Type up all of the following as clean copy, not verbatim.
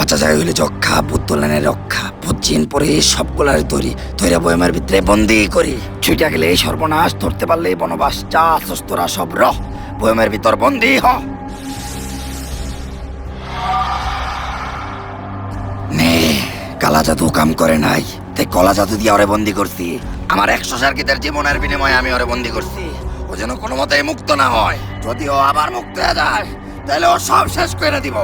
বাচ্চা জায়গা হইলে যক্ষা, ভূত তোলানের রক্ষা, ভূত চিন পরে সবগুলার তৈরি তৈরা বয়মের ভিতরে বন্দি করি। ছুটা গেলে সর্বনাশ, ধরতে পারলে বনবাস, যা আসস তোরা সব রহ বয়মের ভিতর বন্দি হ। নে কালা জাদু কাম করে নাই, তাই কলা জাদু দিয়ে ওরে বন্দি করছি। আমার 100 সার্কিটের জীবনের বিনিময়ে আমি ওরে বন্দি করছি, ও যেন কোনো মতেই মুক্ত না হয়। যদি ও আবার মুক্ত হয়ে যায় তাহলে ও সব শেষ করে দিব।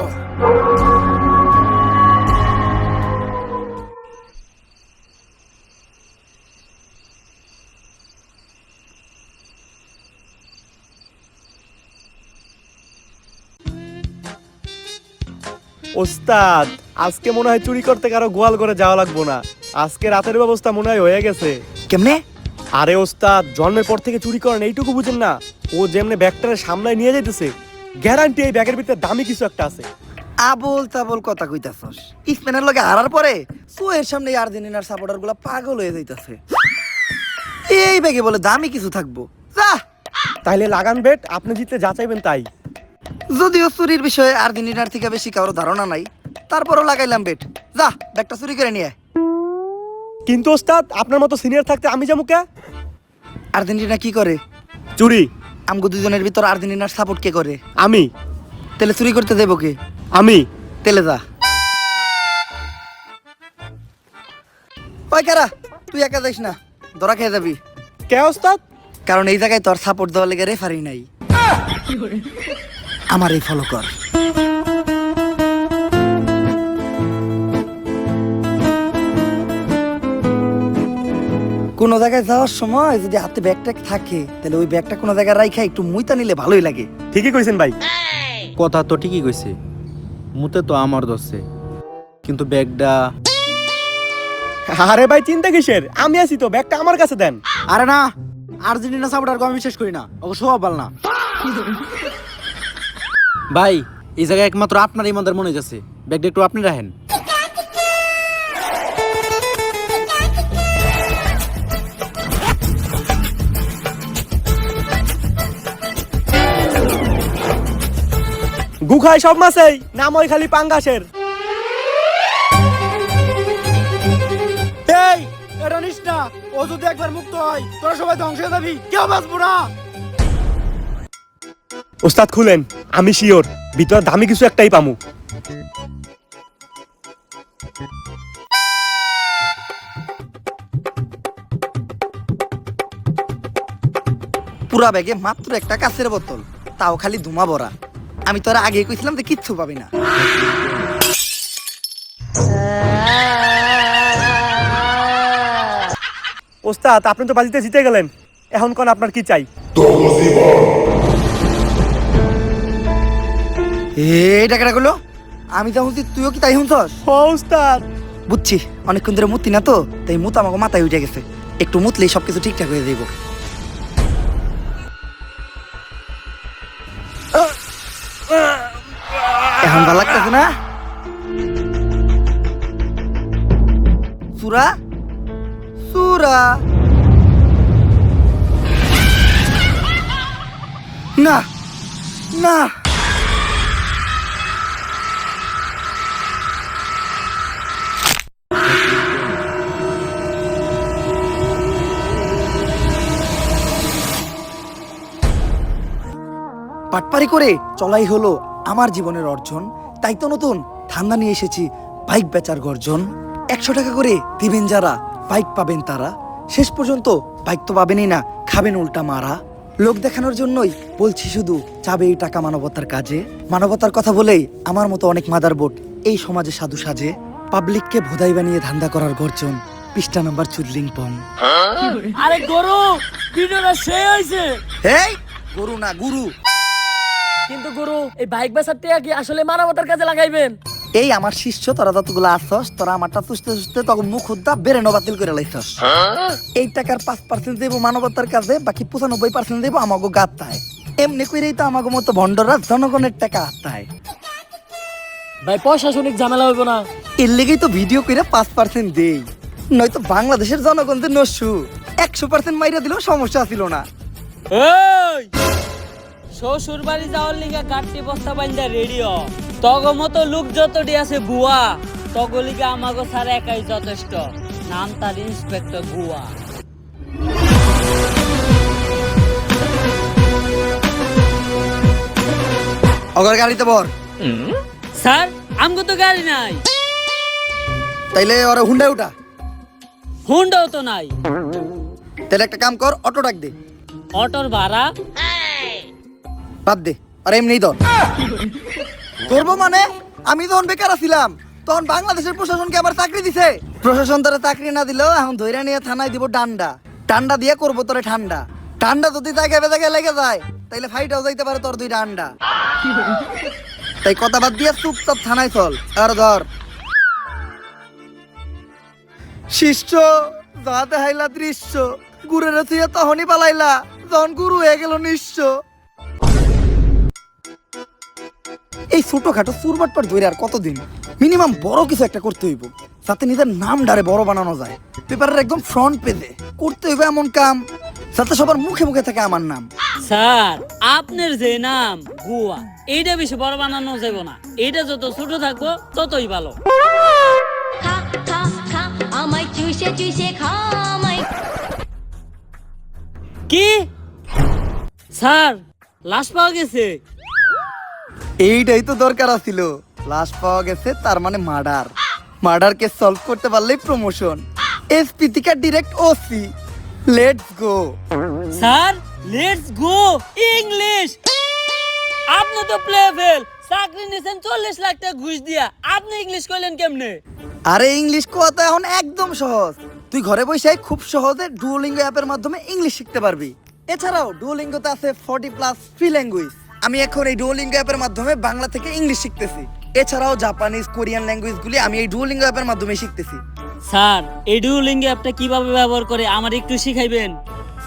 ওস্তাদ, আজকে মনে হয় চুরি করতে কারো গোয়াল করে যাওয়া লাগবো না। আজকে রাতের ব্যবস্থা মনে হয় হয়ে গেছে। কেমনে? আরে ওস্তাদ, জন্মের পর থেকে চুরি করেন এইটুকু বুঝেন না? ও যেমনে ব্যাগটারে সামলায় নিয়ে যাইতেছে, গ্যারান্টি এই ব্যাগের ভিতরে দামি কিছু একটা আছে। আবল তাবল কথা কইতাছস। স্পেনের লগে হারার পরে সোয়ের সামনে আর্জেন্টিনার সাপোর্টার গুলা পাগল হয়ে যাইতাছে। এই ব্যাগে বলে দামি কিছু থাকবো? যা, তাইলে লাগান বেট, আপনি জিতলে যা চাইবেন তাই। যদিও চুরির বিষয়ে আর্জেন্টিনার থেকে বেশি কারো ধারণা নাই, তারপরও লাগাইলাম বেট। যা, ব্যাগটা চুরি করে নিয়ে আয়। কিন্তু ওস্তাদ, আপনার মতো সিনিয়র থাকতে আমি যাবো কে? আর্জেন্টিনা কি করে? চুরি। আমগো দুজনের ভিতর আর্জেন্টিনার সাপোর্ট কে করে? আমি। তেলে চুরি করতে দেবো কে? আমি। তেলে যা। ওই কারা, তুই একা যাইস না, ধরা খেয়ে যাবি। কে ওস্তাদ? কারণ এই জায়গায় তোর সাপোর্ট দেওয়ার লেগে রেফারি নাই। আমার এই ফলো কর। কোনো জায়গায় যাওয়ার সময় যদি হাতে ব্যাগটা থাকে, তাহলে ওই ব্যাগটা কোনো জায়গায় রাইখা একটু মুইতা নিলে ভালোই লাগে। ঠিকই কইছেন ভাই। কথা তো ঠিকই কইছে, মুতে তো আমার দোষে, কিন্তু ব্যাগটা। আরে ভাই, চিন্তা কিসের? আমি আছি তো, ব্যাগটা আমার কাছে দেন। আরে না, আর্জেন্টিনা সাপোর্টারকে আমি বিশ্বাস করি না, ওকে স্বভাব ভালো না। ভাই, এই জায়গায় একমাত্র আপনার ইমানদার মনে গেছে, ব্যাগটা একটু আপনি রাখেন। গুখায় সব মাছেই নাম ওই খালি পাঙ্গাসের। এই, এটা নিস না, ও যদি একবার মুক্ত হয় তোরা সবাই ধ্বংস হয়ে যাবি, কেউ বাঁচবো না। ওস্তাদ খুলেন, আমি শিওর ভিতরে দামি কিছু একটাই পামু। পুরা ব্যাগে মাত্র একটা কাঁচের বোতল, তাও খালি ধুমা ভরা। আমি তোরা আগে কইছিলাম যে কিচ্ছু পাবি না। ওস্তাদ, আপনি তো বাজিতে জিতে গেলেন, এখন কোন আপনার কি চাই? এই টাকাটা গুলো আমি যা শুনছি তুইও কি তাই শুনছস? ও ওস্তাদ, বুঝছি, অনেকক্ষণ ধরে মুতি না তো, তাই মুত আমাকে মাথায় উঠে গেছে। একটু মুতলেই সবকিছু ঠিকঠাক হয়ে যাইব। এখন ভালো লাগতেছে না? সুরা সুরা না না, পাটপারি করে চলাই হলো আমার জীবনের অর্জন। তাই তো নতুন ঠান্ডা নিয়ে এসেছি, বাইক বেচার গর্জন। 100 টাকা করে দিবেন যারা, বাইক পাবেন তারা। শেষ পর্যন্ত বাইক তো পাবেনই না, খাবেন উল্টা মারা। লোক দেখানোর জন্যই বলছি শুধু, যাবে এই টাকা মানবতার কাজে। মানবতার কথা বলেই আমার মতো অনেক মাদারবোট এই সমাজে সাধু সাজে। পাবলিককে ভোদাই বানিয়ে ধান্দা করার গর্জন, পৃষ্ঠা নাম্বার চুদলিং পং। আরে গরু, ভিডিওটা সেই হইছে। এই গরু না, গুরু। কিন্তু গরু, এই বাইক বেচার টাকা কি আসলে মানবতার কাজে লাগাইবেন? এই আমার শিষ্য, তোরা যতগুলো আসছস, তোরা আমারটা চুষতে চুষতে তখন মুখ উদ্দা বেরেনো বাতিল করে লাইছস। এই টাকার 5% দেবো মানবতার কাজে, বাকি 95% দেবো আমাগো গাত্তায়। এমনি করেই তো আমাগো মতো ভন্ডরা জনগণের টাকা আত্মায়। ভাই, প্রশাসনিক ঝামেলা হইব না? এর লেগেই তো ভিডিও করে 5% দেই, নয়তো বাংলাদেশের জনগণ যে নস্যু, 100% মাইরা দিলেও সমস্যা ছিল না। এই শ্বশুর বাড়ি যাওয়ার লিগা কাটতি বস্তা বাইন্দা রেডি হ। তগ মতো লোক যতটি আছে বুয়া তগলিকে আমাগো স্যার একাই যথেষ্ট। নাম তার ইন্সপেক্টর বুয়া। অগর গাড়িতে বর। স্যার আমগো তো গাড়ি নাই। তাইলে ওরা হুন্ডায় উঠা। হুন্ডাও তো নাই। তাহলে একটা কাম কর, অটো ডাক দে। অটোর ভাড়া বাদ দে, আর এমনি ধর। করবো মানে আমি যখন বেকার ছিলাম তখন বাংলাদেশের প্রশাসনকে আমার চাকরি দিছে। প্রশাসন তোরা চাকরি না দিলেও এখন ধইরা নিয়ে থানায় দিব ডান্ডা। ডান্ডা দিয়ে করবো তোরে ঠান্ডা। ঠান্ডা যদি জায়গায় লেগে যায় তাইলে ফাইটাও যাইতে পারে তোর 2 ডান্ডা। তাই কথা বাদ দিয়ে চুপচাপ থানায় চল। আর ধর শিষ্য যাতে হাইলা দৃশ্য গুরের থুয়ে তখনই পালাইলা যখন গুরু হয়ে গেল নিঃস্ব। এই ছোটখাটো চুরবাটপাট ধরে আর কতদিন? মিনিমাম বড় কিছু একটা করতে হইব যাতে নিজের নাম ডারে বড় বানানো যায়। পেপারের একদম ফ্রন্ট পেজে করতে হইব এমন কাম যাতে সবার মুখে মুখে থাকে আমার নাম। স্যার আপনার যে নাম গুয়া এইটা বেশি বড় বানানো যাবে না। এইটা যত ছোট থাকবো ততই ভালো। খা খা খা আমায় চুষে চুষে খা আমায়। কি স্যার লাশ পাওয়া গেছে? এইটাই তো দরকার ছিল। লাশ পাওয়া গেছে তার মানে মার্ডার। মার্ডার কেস সলভ করতে পারলেই প্রমোশন। এসপি থেকে direct OC. Let's go sir let's go English. আপনি তো প্লে ফেল চাকরি নিছেন 40 লাখ টাকা ঘুষ দিয়া, আপনি ইংলিশ কইলেন কেমনে? আরে ইংলিশ কথা এখন একদম সহজ। তুই ঘরে বসে খুব সহজে ডুওলিঙ্গো অ্যাপের মাধ্যমে ইংলিশ শিখতে পারবি। এছাড়াও ডুওলিঙ্গোতে আছে 40+ ফ্রি ল্যাঙ্গুয়েজ। আমি এখন এই ডুওলিঙ্গো অ্যাপের মাধ্যমে বাংলা থেকে ইংলিশ শিখতেছি। এছাড়াও জাপানিজ, কোরিয়ান ল্যাঙ্গুয়েজগুলি আমি এই ডুওলিঙ্গো অ্যাপের মাধ্যমে শিখতেছি। স্যার এই ডুওলিঙ্গো অ্যাপটা কিভাবে ব্যবহার করে আমার একটু শিখাইবেন?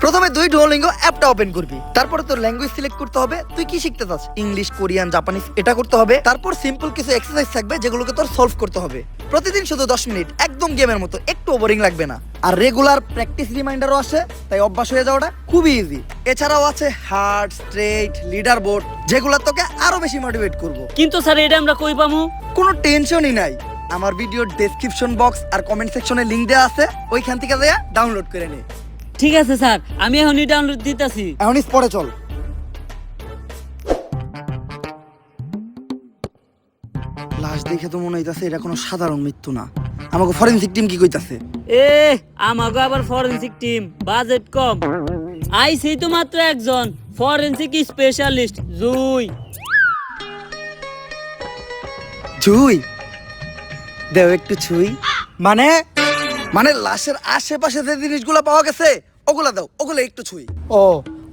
প্রথমে তুই ডুওলিঙ্গো অ্যাপটা ওপেন করবি। তারপরে তোর ল্যাঙ্গুয়েজ সিলেক্ট করতে হবে। তুই কি শিখতে চাস, ইংলিশ, কোরিয়ান, জাপানিজ, এটা করতে হবে। তারপর সিম্পল কিছু এক্সারসাইজ থাকবে যেগুলোকে তোর সলভ করতে হবে। প্রতিদিন শুধু 10 মিনিট, একদম গেমের মতো, একটু বোরিং লাগবে না। আর রেগুলার প্র্যাকটিস রিমাইন্ডারও আসে, তাই অভ্যাস হয়ে যাওয়াটা খুবই ইজি। এছাড়াও আছে হার্ড, স্ট্রেট, লিডার বোর্ড, যেগুলো তোকে আরো বেশি মোটিভেট করবো। কিন্তু স্যার এটা আমরা কই পামু? কোনো টেনশনই নাই। আমার ভিডিওর ডেসক্রিপশন বক্স আর কমেন্ট সেকশনে লিংক দেওয়া আছে, ওইখান থেকে যা ডাউনলোড করে নে। ঠিক আছে স্যার, আমি এখনই ডাউনলোড দিতেছি। এখন পরে চল। লাশ দেখে তো মনে হইতাছে এটা কোনো সাধারণ মৃত্যু না। আমাকে ফরেনসিক টিম কি কইতাছে? এ আমাগো আবার ফরেনসিক টিম, বাজেট কম। আইছি তো মাত্র একজন ফরেনসিক স্পেশালিস্ট জুই। ছুই দেও একটু ছুই। মানে মানে লাশের আশেপাশে যে জিনিসগুলো পাওয়া গেছে ওগুলা দাও, ওগুলো একটু ছুই। ও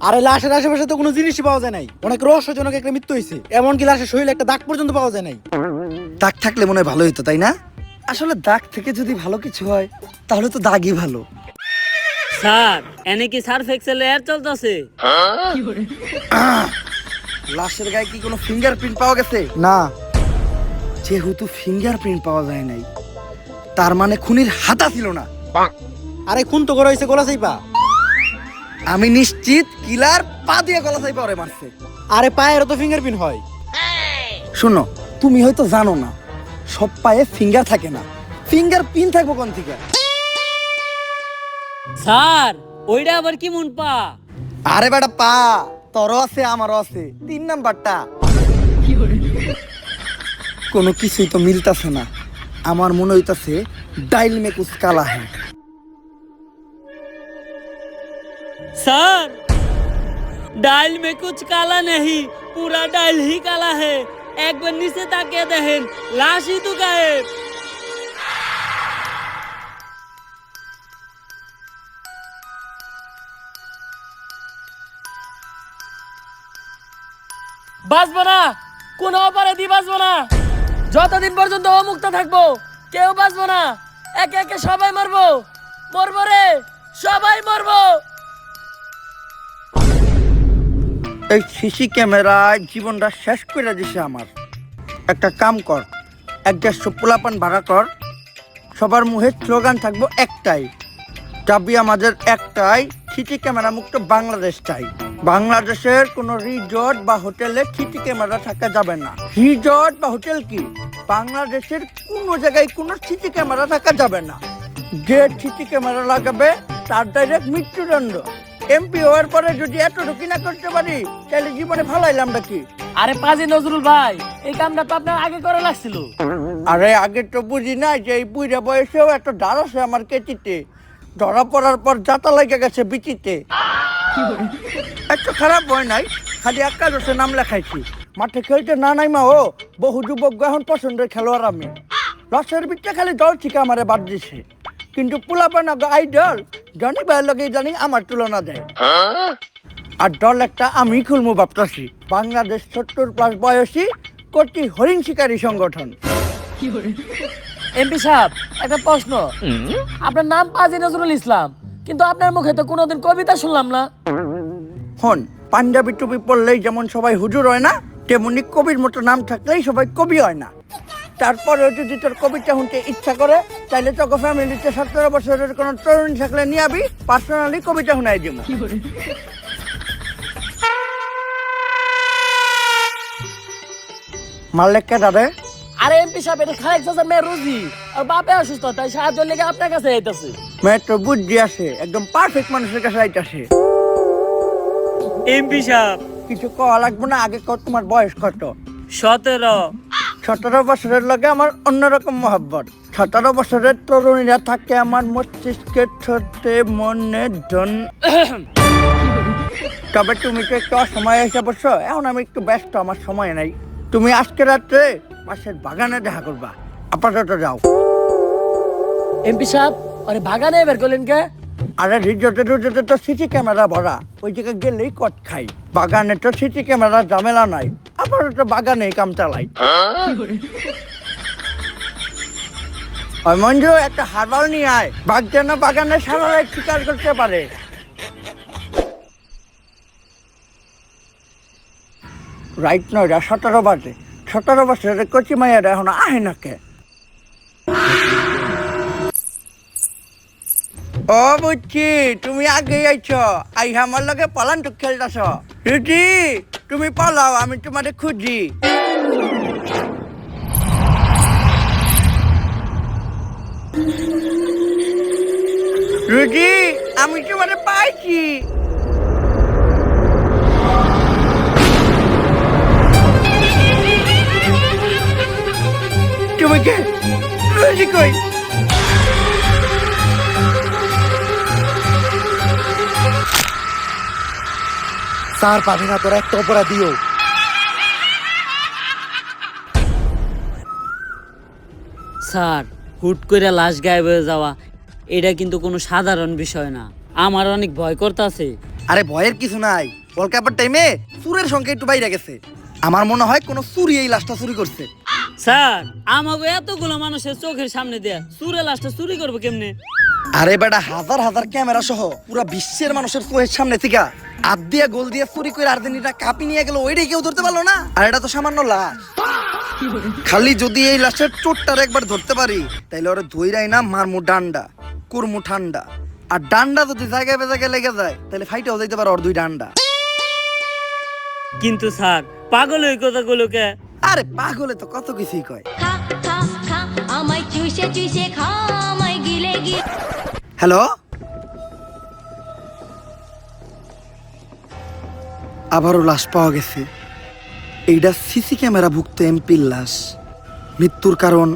আরে লাশের আশেপাশে তো কোনো জিনিসই পাওয়া যায় নাই। অনেক রহস্যজনক একটা মৃত্যু হয়েছে। এমনকি লাশের শরীরে একটা দাগ পর্যন্ত পাওয়া যায় নাই। দাগ থাকলে মনে হয় ভালো হইতো, তাই না? আসলে দাগ থেকে যদি ভালো কিছু হয় তাহলে তো দাগই ভালো। স্যার এনে কি সার্ফ এক্সেল এর চলতেছে? লাশের গায়ে কি কোনো ফিঙ্গারপ্রিন্ট পাওয়া গেছে? না। যেহেতু ফিঙ্গারপ্রিন্ট পাওয়া যায় নাই তার মানে খুনির হাতা ছিল না। আরে খুন তো করা হয়েছে গলা চাইপা। আমি নিশ্চিত কিলার পা দিয়ে গলা চাইপা ওরে মারছে। আরে পায়েরও তো ফিঙ্গারপ্রিন্ট হয়। শোনো, তুমি হয়তো জানো না সব পায়ে ফিঙ্গার থাকে না। ফিঙ্গারপ্রিন্ট থাকবো কোন থেকে? স্যার ওইটা আবার কি মন পা? আরে বেটা পা তোরও আছে আমারও আছে, 3 নাম্বারটা। কোনো কিছুই তো মিলতাছে না। আমার মনে হইতাছে ডাইল মে কুছ কালা হ্যায়। सर डाल में कुछ काला नहीं, पूरा डाल ही काला है। एक बार नीचे ताके देखें, लाश ही तो गायब। বাঁচবো না, কোনো অপরাধী বাঁচবো না। যতদিন পর্যন্ত অমুক্ত থাকবো কেউ বাঁচবো না। একে একে সবাই মরবো, মরবো রে, সবাই মরবো। এই সিসি ক্যামেরায় জীবনটা শেষ করে দিছে আমার। একটা কাম কর, 150 পোলাপান ভাড়া কর, সবার মুখে স্লোগান থাকবো একটাই, চাবি আমাদের একটাই, সিসি ক্যামেরা মুক্ত বাংলাদেশ চাই। বাংলাদেশের কোনো রিসর্ট বা হোটেলে সিসি ক্যামেরা থাকা যাবে না। রিসর্ট বা হোটেল কি, বাংলাদেশের কোনো জায়গায় কোনো সিসি ক্যামেরা থাকা যাবে না। যে সিসি ক্যামেরা লাগাবে তার ডাইরেক্ট মৃত্যুদণ্ড। এমপি হওয়ার পরে যদি এতটুকু না করতে পারি তাহলে জীবনে ফালাইলাম নাকি? আরে পাজি নজরুল ভাই, এই কামটা তো আপনার আগে করে লাগছিল। আরে আগে তো বুঝি না যে এই বুড়া বয়সেও এত ডার আছে আমার কেচিতে। ধরা পড়ার পর জাতা লেগে গেছে বিচিতে। একটু খারাপ হয় নাই, খালি একাদশে নাম লেখাইছি। মাঠে খেলতে না নাই মা ও বহু যুবক এখন পছন্দের খেলোয়াড় আমি। রসের বিচ্ছে খালি দল থেকে আমারে বাদ দিছে, কিন্তু পোলাপান আইডল জানি ভাইয়ের লগে জানি আমার তুলনা দেয়। আর দল একটা আমি খুলমু ভাবতাছি, বাংলাদেশ 70+ বয়সী কোটি হরিণ শিকারী সংগঠন। এমপি সাহেব, একটা প্রশ্ন। আপনার নাম পাজি নজরুল ইসলাম, কিন্তু আপনার মুখে তো কোনোদিন কবিতা শুনলাম না। হন, পাঞ্জাবি টুপি পরলেই যেমন সবাই হুজুর হয় না, তেমনি কবির মতো নাম থাকলেই সবাই কবি হয় না। তারপরেও যদি তোর কবিতা শুনতে ইচ্ছা করে তাইলে তোকে ফ্যামিলিতে 17 বছরের কোনো তরুণী থাকলে নিয়ে আবি, পার্সোনালি কবিতা শুনাই দিব। মাল্লেককে দাদা, আরে এমপি সাহেব, এটা খালেক চাচার মেয়ে রুজি, আর বাপে অসুস্থ, তাই সাহায্য লেগে আপনার কাছে আইতাছে। মেয়ে তো বুদ্ধি আছে, একদম পারফেক্ট মানুষের কাছে আইতাছে। এমপি সাহেব, কিছু কওয়া লাগবে না, আগে কত তোমার বয়স কত? 17। 17 বছরের লগে আমার অন্যরকম মহব্বত। 17 বছরের তরুণীরা থাকে আমার মস্তিষ্কের ছোটে মনে ধন। তবে তুমি তো একটু অসময় এসে বসো, এখন আমি একটু ব্যস্ত, আমার সময় নাই। তুমি আজকে রাত্রে পাশের বাগানে দেখা করবা, আপাতত যাও। এমপি সাহেব, আরে বাগানে বের করলেন কে? আরে রিজোর্টে তো সিসি ক্যামেরা ভরা, ওই জায়গায় গেলেই কট খাই। বাগানে তো সিসি ক্যামেরা ঝামেলা নাই, আপাতত বাগানে কাম চালাই। ওই মঞ্জু, একটা হারবাল নিয়ে আয়, বাঘ যেন বাগানে সারা রাত শিকার করতে পারে। রাইট নয়, 17 বাজে। 17 বছরের কচি মাইয়ারা এখন আহে না কে? ও বুঝছি, তুমি আগে আইছ, আই আমার লগে পালান তো খেলতেছ। রুটি, তুমি পালাও, আমি তোমারে খুঁজি। রুটি, আমি তোমারে পাইছি। তুমি কে? রুটি কই? স্যার, পাবি না, তোরা একটা অপরাধীও। স্যার, হুট করে লাশ গায়েব হয়ে যাওয়া এটা কিন্তু কোনো সাধারণ বিষয় না। আমার অনেক ভয় করতেছে। আরে ভয়ের কিছু নাই, ওয়ার্ল্ড কাপের টাইমে চুরের সংখ্যা একটু বাইরে গেছে। আমার মনে হয় কোনো চুরি এই লাশটা চুরি করছে। স্যার, আমাকে এতগুলো মানুষের চোখের সামনে দেয়া চুরে লাশটা চুরি করবো কেমনে? আরে বেটা, হাজার হাজার ক্যামেরা সহ পুরা বিশ্বের মানুষের চোখের সামনে থেকে হাত দিয়ে গোল দিয়ে চুরি করে আর্জেন্টিনা কাপি নিয়ে গেল, ওইটাই কেউ ধরতে পারলো না। আর এটা তো সামান্য লাশ। খালি যদি এই লাশের চোটটার একবার ধরতে পারি তাইলে ওরা ধইরাই না মারমু ডান্ডা, কুরমু ঠান্ডা। আর ডান্ডা যদি জায়গায় জায়গায় লেগে যায় তাহলে ফাইটাও যাইতে পারে ওর 2 ডান্ডা। কিন্তু স্যার, পাগল ওই কথাগুলোকে। আরে পাগলে তো কত কিছুই কয়। খা খা খা আমায় চুষে চুষে খা আমায় গিলে গিলে। হ্যালো, আবারও লাশ পাওয়া গেছে। এইটা সিসি ক্যামেরা ভুক্ত এমপির লাশ। মৃত্যুর কারণ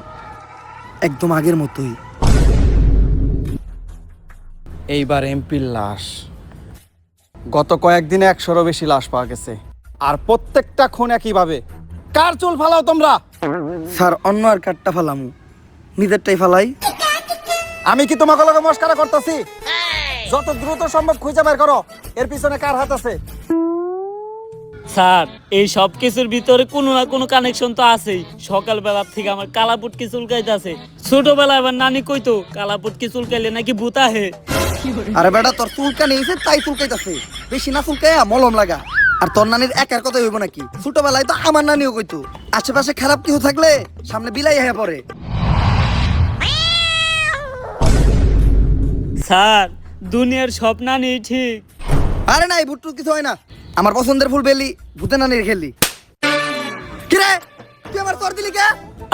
একদম আগের মতোই। এইবার এমপির লাশ। গত কয়েকদিনে 100-এরও বেশি লাশ পাওয়া গেছে, আর প্রত্যেকটা খুন একইভাবে। কার চুল ফালাও তোমরা? স্যার, অন্য আর কাটটা ফালামু, নিজেরটাই ফালাই। আমি কি তোমাকে লগে মস্কারা করতেছি? যত দ্রুত সম্ভব খুঁজে বের করো এর পিছনে কার হাত আছে। স্যার, এই সব কিছুর ভিতরে কোনো না কোনো কানেকশন তো আছেই। সকালবেলা থেকে আমার কালাপুটকি চুলকাইতেছে। ছোটবেলায় আমার নানি কইতো কালাপুটকি চুলকাইলে নাকি ভূত আহে। আরে বেটা, তোর চুলকা নিয়েছে তাই চুলকাইতেছে, বেশি না চুলকাইয়া মলম লাগা। আর তোর নানির একার কথা হইব নাকি? ছোটবেলায় তো আমার নানিও কইতো আশেপাশে খারাপ কিছু থাকলে সামনে বিলাই হয়ে পড়ে। স্যার, দুনিয়ার সব নানি ঠিক। আরে না, এই ভুট্টুর কিছু হয় না। আমার পছন্দের ফুল বেলি ভূতে নানির খেলি। কিরে তুই আমার তোর দিলি কে?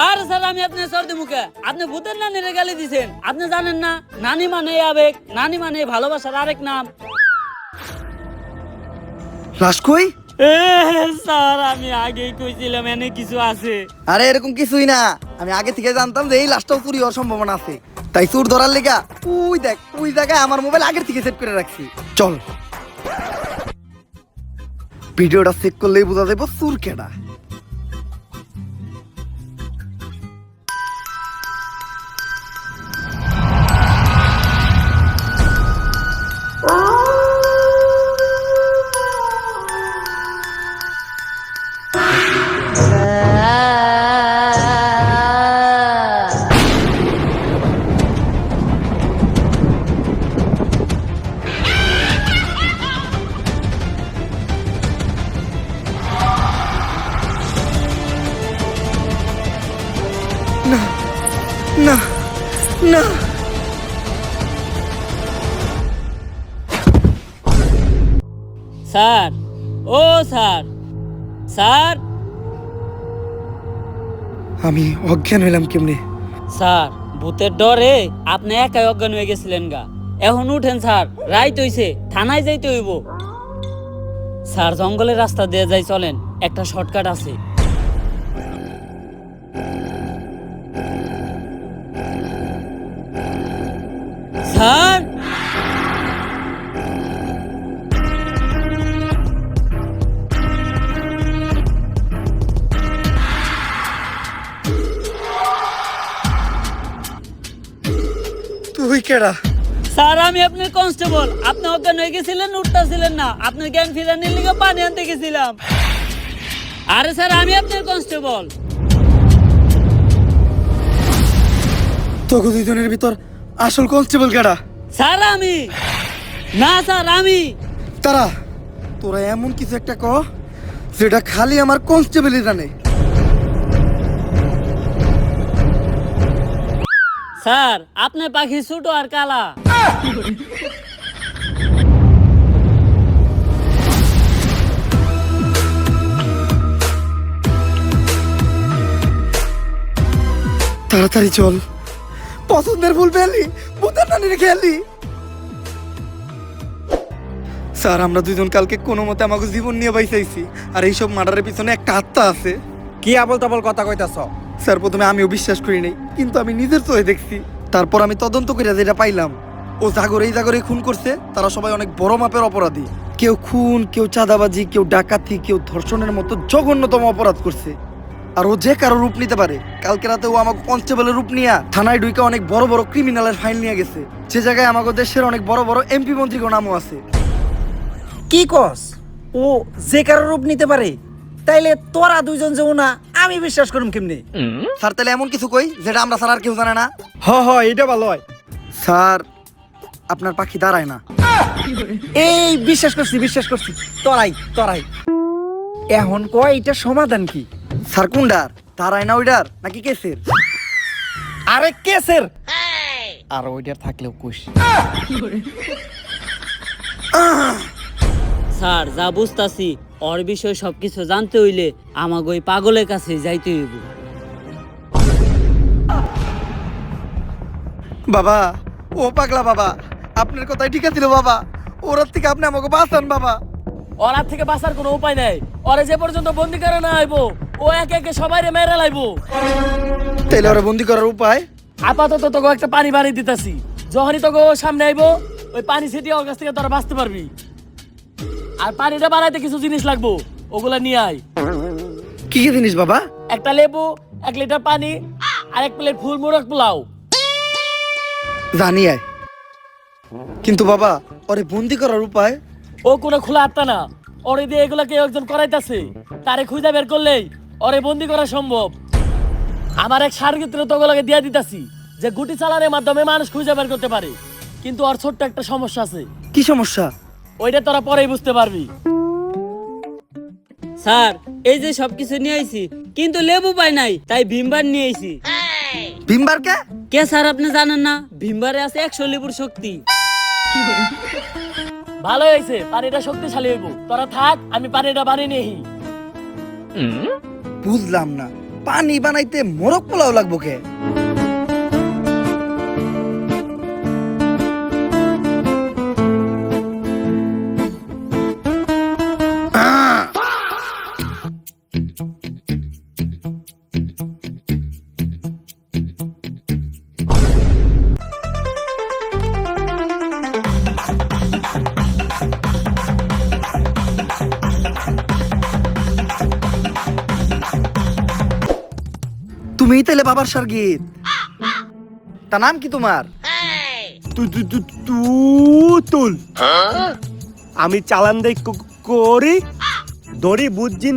আর স্যার আমি আপনার সর্দি মুখে আপনি ভূতের নানিরে গালি দিছেন। আপনি জানেন না নানি মানে আবেগ, নানি মানে ভালোবাসার আরেক নাম। লাশ কই? স্যার আমি আগেই কইছিলাম এনে কিছু আছে। আরে এরকম কিছুই না, আমি আগে থেকে জানতাম যে এই লাশটাও চুরি হওয়ার সম্ভাবনা আছে, তাই চোর ধরার লেগা ওই দেখ ওই জায়গায় আমার মোবাইল আগের থেকে সেট করে রাখছি। চল ভিডিওটা চেক করলেই বোঝা যাবে চোর কেডা। না না স্যার ও স্যার, স্যার আমি অজ্ঞান হইলাম কেমনে? স্যার ভূতের ডরে আপনি একাই অজ্ঞান হয়ে গেছিলেন গা। এখন উঠেন স্যার, রাইত হইছে, থানায় যাইতে হইব। স্যার জঙ্গলের রাস্তা দিয়ে যাই, চলেন, একটা শর্টকাট আছে। স্যার তুই কেডা? স্যার আমি আপনার কনস্টেবল। আপনি অজ্ঞান হয়ে গেছিলেন, উঠতেছিলেন না, আপনার জ্ঞান ফিরানোর লিগে পানি আনতে গেছিলাম। আরে স্যার আমি আপনার কনস্টেবল। তোকে দুইজনের ভিতর আসল কনস্টেবল কেডা? স্যার আমি না, স্যার আমি। তারা তোরা এমন কিছু একটা ক যেটা খালি আমার কনস্টেবলই জানে। স্যার আপনার পাখি ছোট আর কালা। তাড়াতাড়ি চল, পছন্দের ফুল পেলি ভূতের নানির খেলি। স্যার আমরা দুজন কালকে কোনো মতে আমাকে জীবন নিয়ে বাইসাইছি, আর এইসব মার্ডারের পিছনে একটা আত্মা আছে। কি আবল তাবল কথা কইতাছ? স্যার প্রথমে আমিও বিশ্বাস করি নাই, কিন্তু আমি নিজের চোখে দেখছি। তারপর আমি তদন্ত করে যেটা পাইলাম, ও জাগরে এই জাগরে খুন করছে, তারা সবাই অনেক বড় মাপের অপরাধী। কেউ খুন, কেউ চাঁদাবাজি, কেউ ডাকাতি, কেউ ধর্ষণের মতো জঘন্যতম অপরাধ করছে। আর ও যে কারো রূপ নিতে পারে। কালকে রাতে ও আমাকে কনস্টেবলের রূপ নিয়ে থানায় ঢুকে অনেক বড় বড় ক্রিমিনালের ফাইল নিয়ে গেছে, যে জায়গায় আমাকে দেশের অনেক বড় বড় এমপি মন্ত্রীর নামও আছে। কি কস? ও যে কারো রূপ নিতে পারে? তাইলে তোরা দুইজন যে না, আমি বিশ্বাস করুম কেমনে? স্যার তাহলে এমন কিছু কই যেটা আমরা স্যার আর কেউ জানে না। হ এটা ভালো হয়। স্যার আপনার পাখি দাঁড়ায় না। এই বিশ্বাস করছি তোরাই। এখন কয় এটা সমাধান কি? স্যার কোনডার, দাঁড়ায় না ওইডার নাকি কেসের? আরে কেসের। আর ওইটার থাকলেও কুশ। স্যার যা বুঝতাছি ওর বিষয়ে সবকিছু জানতে হইলে আমাকে ওই পাগলের কাছে যাইতে হইব। বাবা ও পাগলা বাবা, আপনার কথাই ঠিক আছিল বাবা। ওর থেকে আপনি আমাকে বাঁচান বাবা। ওর হাত থেকে বাঁচার কোনো উপায় নাই। ওরে যে পর্যন্ত বন্দি করে না আইবো, ও একে একে সবাইরে মেরে লাইবো। তাইলে ওরা বন্দি করার উপায়? আপাতত তোকে একটা পানি বাড়ি দিতেছি, যখনই তোকে ও সামনে আইবো ওই পানি ছিটিয়ে ওর কাছ থেকে তোরা বাঁচতে পারবি। আর পানিটা বানাইতে কিছু জিনিস লাগবো, ওগুলা নিয়ে আয়। কি কি জিনিস বাবা? একটা লেবু, 1 লিটার পানি, আর 1 প্লেট ফুল মোরগ পোলাও। জানি আয়, কিন্তু বাবা ওরে বন্দি করার উপায়? ও কোনো খোলা আত্মা না, ওরে দিয়ে এগুলা কেউ একজন করাইতাছে। তারে খুঁজে বের করলেই ওরে বন্দি করা সম্ভব। আমার এক সার্গিত্র তোগুলোকে দিয়ে দিতাছি, যে গুটি চালানোর মাধ্যমে মানুষ খুঁজে বের করতে পারে। কিন্তু ওর ছোট্ট একটা সমস্যা আছে। কি সমস্যা? ওইটা তোরা পরেই বুঝতে পারবি। স্যার এই যে সবকিছু নিয়ে আইছি, কিন্তু লেবু পাই নাই, তাই ভিমবার নিয়ে আইছি। ভীমবার কে? কে স্যার আপনি জানেন না? ভিমবারে আছে 100 লেবুর শক্তি। ভালো হয়েছে, পানিটা শক্তিশালী হইব। তোরা থাক, আমি পানিটা বানিয়ে নেই। বুঝলাম না, পানি বানাইতে মোরগ পোলাও লাগবো কে? তুমি তাইলে বাবার সার্গিত? তা নাম কি তোমার? তুল। আমি চালান দেই করি, দড়ি বুঝিন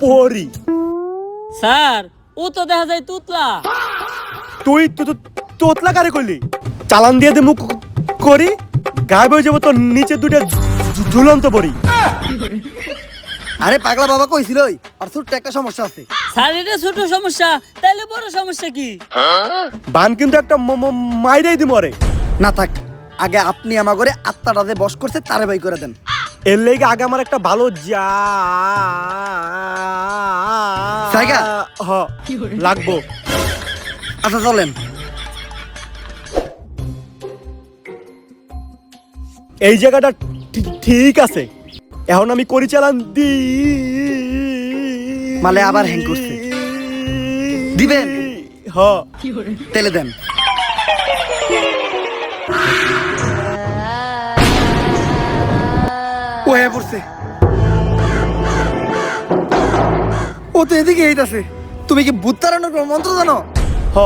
পরি। স্যার ও তো দেখা যায় তুতলা। তুই তোতলা কারে করলি? চালান দিয়ে দে মুখ করি, গায়েব হয়ে যাবো তোর নিচে দুটো ঝুলন্ত পড়ি। আরে পাগলা বাবা কইছিল আর ছোট্ট একটা সমস্যা আছে। স্যার এটা ছোট সমস্যা, তাইলে বড় সমস্যা কি? বান কিন্তু একটা মাইরাই দি মরে। না থাক, আগে আপনি আমার ঘরে আত্মাটা যে বস করছে তারে বাই করে দেন। এর লেগে আগে আমার একটা ভালো জায়গা? লাগবো। আচ্ছা চলেন। এই জায়গাটা ঠিক আছে, এখন আমি করি চালান দি মালে আবার হ্যাং করছে। দিবেন? হ তেলে দেন। ও হয়ে পড়ছে। ও তো এদিকে এইতাছে। তুমি কি ভূত তাড়ানোর কোনো মন্ত্র জানো? হ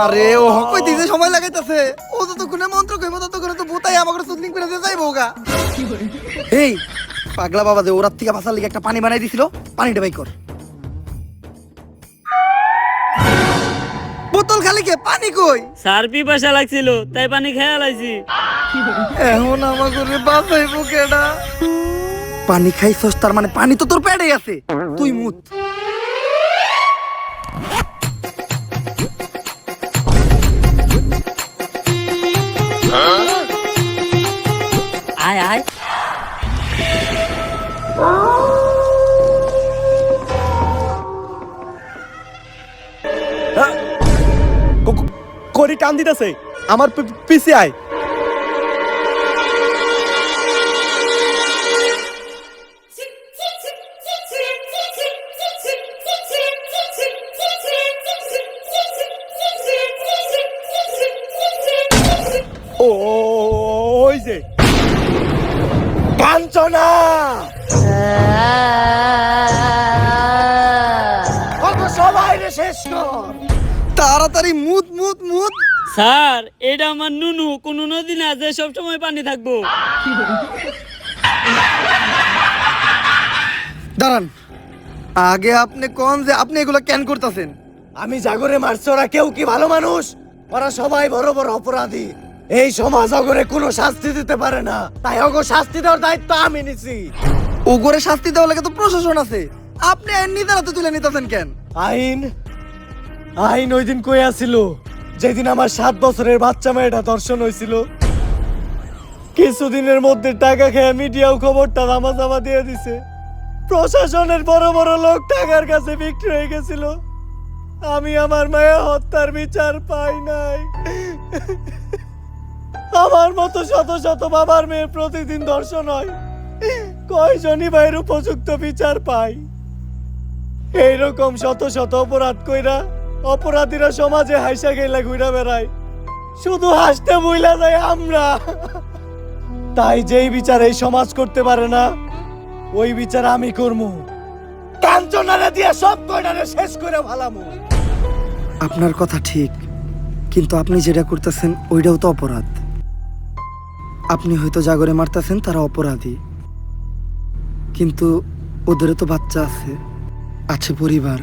আরে ও কইতে সময় লাগাইতাছে। ও যতক্ষণে মন্ত্র কইবো ততক্ষণে তো ভূতাই আমাকে সুদলিং করে দিয়ে যাইবো গা। এই পাগলা বাবা যে ওরার থেকে বাঁচার লিগে একটা পানি বানাই দিছিল, পানিটা বাই কর। বোতল খালি কে? পানি কই? স্যার পিপাসা লাগছিল তাই পানি খেয়ে লাইছি। এখন আমাকে বাঁচাইবো কেডা? পানি খাইছস তার মানে পানি তো তোর পেটে আছে, তুই মুত। আয় আয়। করি টান দিতেছে, আমার পিছে আয়। ওই যে কাঞ্চনা, সবাই শেষ কর তাড়াতাড়ি মুত মুত মুত। স্যার এটা আমার নুনু, কোন নদী না যে সবসময় পানি থাকবো। দাঁড়ান, আগে আপনি কোন যে আপনি এগুলো কেন করতেছেন? আমি জাগরে মারছি, ওরা কেউ কি ভালো মানুষ? ওরা সবাই বড় বড় অপরাধী। এই সমাজ অগরে কোনো শাস্তি দিতে পারে না, তাই অগ শাস্তি দেওয়ার দায়িত্ব আমি নিছি। ওগরে শাস্তি দেওয়ার লাগে তো প্রশাসন আছে, আপনি আইন নিজের হাতে তুলে নিতেছেন কেন? আইন আইন ওই দিন কই আসিল যেদিন আমার 7 বছরের বাচ্চা মেয়েটা ধর্ষণ হয়েছিল। কিছুদিনের মধ্যে টাকা খেয়ে মিডিয়াও খবরটা ধামাচাপা দিয়ে দিছে। প্রশাসনের বড় বড় লোক টাকার কাছে বিক্রি হয়ে গেছিল। আমি আমার মায়ের হত্যার বিচার পাই নাই। আমার মতো শত শত বাবার মেয়ে প্রতিদিন ধর্ষণ হয়, কয়জনই ভাইয়ের উপযুক্ত বিচার পাই? এইরকম শত শত অপরাধ কইরা অপরাধীরা সমাজে হাসা গেলা ঘুরা বেড়ায়, শুধু হাসতে বইলা যায় আমরা। তাই যেই বিচার এই সমাজ করতে পারে না, ওই বিচার আমি করবো। কাঞ্চনারে দিয়া সব কয়টারে শেষ করে ভালামু। আপনার কথা ঠিক, কিন্তু আপনি যেটা করতেছেন ওইটাও তো অপরাধ। আপনি হয়তো জাগরে মারতেছেন, তারা অপরাধী, কিন্তু ওদেরও তো বাচ্চা আছে, আছে পরিবার,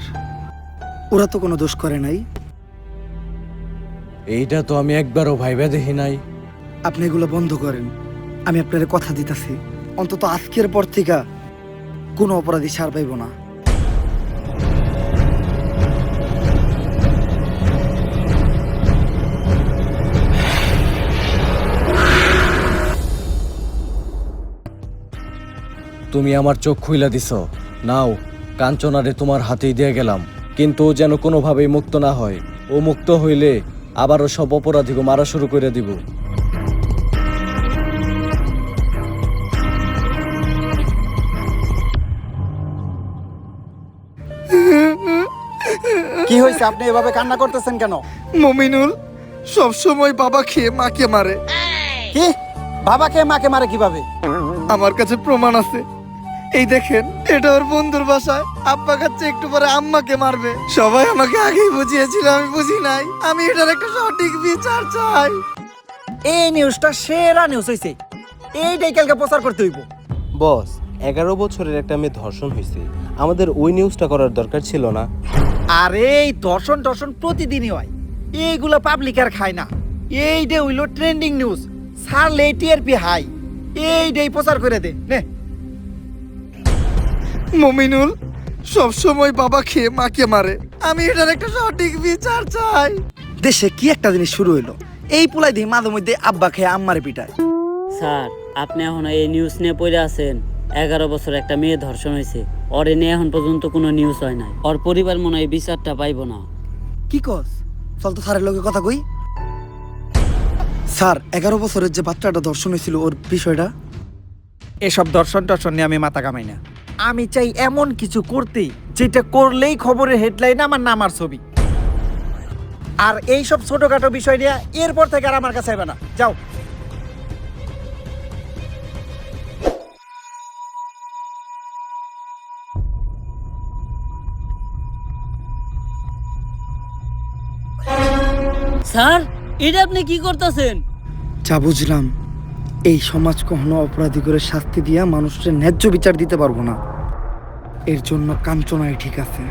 ওরা তো কোনো দোষ করে নাই। এইটা তো আমি একবারও ভাইবা দেখি নাই। আপনি এগুলো বন্ধ করেন, আমি আপনার কথা দিতেছি, অন্তত আজকের পর থেকে কোনো অপরাধী ছাড় পাইব না। তুমি আমার চোখ খুইলা দিছ। নাও, কাঞ্চনারে তোমার হাতেই দিয়ে গেলাম, কিন্তু ও যেন কোনোভাবেই মুক্ত না হয়। ও মুক্ত হইলে আবারও সব অপরাধীকে মারা শুরু করে দিব। কি হয়েছে, আপনি এভাবে কান্না করতেছেন কেন? মমিনুল সব সময় বাবা খেয়ে মাকে মারে। কি, বাবাকে মাকে মারে কিভাবে? আমার কাছে প্রমাণ আছে। এই দেখেন, এটা ওর বন্ধুর বাসায়। আব্বা খাচ্ছে, একটু পরে আম্মাকে মারবে। সবাই আমাকে আগেই বুঝিয়েছিল, আমি বুঝি নাই। আমি এটার একটা সঠিক বিচার চাই। এই নিউজটা সেরা নিউজ হইছে, এইটাই কালকে প্রচার করতে হইব। বস, 11 বছরের একটা মেয়ে ধর্ষণ হয়েছে, আমাদের ওই নিউজটা করার দরকার ছিল না? আরে এই দর্শন প্রতিদিনই হয়, এইগুলো পাবলিক আর খায় না। এইটা হইল ট্রেন্ডিং নিউজ, ছাড়লে টিআরপি হাই। এইটাই প্রচার করে দে নে। মমিনুল সব সময় বাবা খেয়ে মাকে মারে। আমি এটার একটা সঠিক বিচার চাই। দেশে কি একটা জিনিস শুরু হইলো, এই পোলাই দিয়ে মাঝে মধ্যে আব্বা খেয়ে আম্মারে পিটায়। স্যার, আপনি এখন এই নিউজ নিয়ে পড়ে আছেন। 11 বছর একটা মেয়ে ধর্ষণ হয়েছে, ওরে নিয়ে এখন পর্যন্ত কোনো নিউজ হয় নাই। ওর পরিবার মনে হয় বিচারটা পাইবো না। কি কস? চল তো স্যারের লোকে কথা কই। স্যার, 11 বছরের যে বাচ্চাটা ধর্ষণ হয়েছিল, ওর বিষয়টা। এসব দর্শন নিয়ে আমি মাথা কামাই না। আমি চাই এমন কিছু করতে যেটা করলেই খবরের হেডলাইন আমার নাম আর ছবি। আর এইসব ছোটখাটো বিষয় নিয়ে এরপর থেকে আর আমার কাছে আইবা না, যাও। স্যার, এটা আপনি কি করতেছেন? যা বুঝলাম, এই সমাজ কখনো অপরাধী করে শাস্তি দিয়া মানুষের ন্যায্য বিচার দিতে পারবো না। এর জন্য কাঞ্চনাই ঠিক আছে।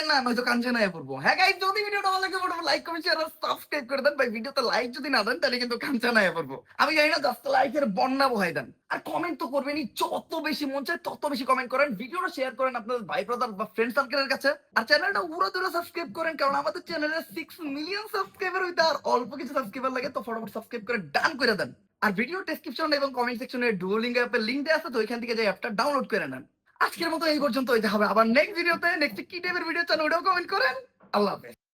না নয়তো কাঞ্চনায় পড়বো। হ্যাঁ গাইস, যদি ভিডিওটা ভালো লাগে ফটোফট লাইক কমেন্ট শেয়ার আর সাবস্ক্রাইব করে দেন। ভাই ভিডিওতে লাইক যদি না দেন তাহলে কিন্তু কাঞ্চনায় পড়বো। আমি জানি না, জাস্ট লাইকের বন্যা বহাই দেন। আর কমেন্ট তো করবেনই, যত বেশি মন চায় তত বেশি কমেন্ট করেন। ভিডিওটা শেয়ার করেন আপনাদের ভাই ব্রাদার বা ফ্রেন্ড সার্কেলের কাছে। আর চ্যানেলটা উড়ো দুরো সাবস্ক্রাইব করেন, কারণ আমাদের চ্যানেলে 6 মিলিয়ন সাবস্ক্রাইবার হইতে আর অল্প কিছু সাবস্ক্রাইবার লাগে। তো ফটোফট সাবস্ক্রাইব করে ডান করে দেন। আর ভিডিও ডেসক্রিপশন এবং কমেন্ট সেকশনে ডুওলিঙ্গো অ্যাপের লিংক দেওয়া আছে, তো ওইখান থেকে যে অ্যাপটা ডাউনলোড করে নেন। আজকের মতো এই পর্যন্ত। হইতে হবে আবার নেক্সট ভিডিওতে। নেক্সট কি টাইপের ভিডিও চান ওটাও কমেন্ট করেন। আল্লাহ হাফেজ।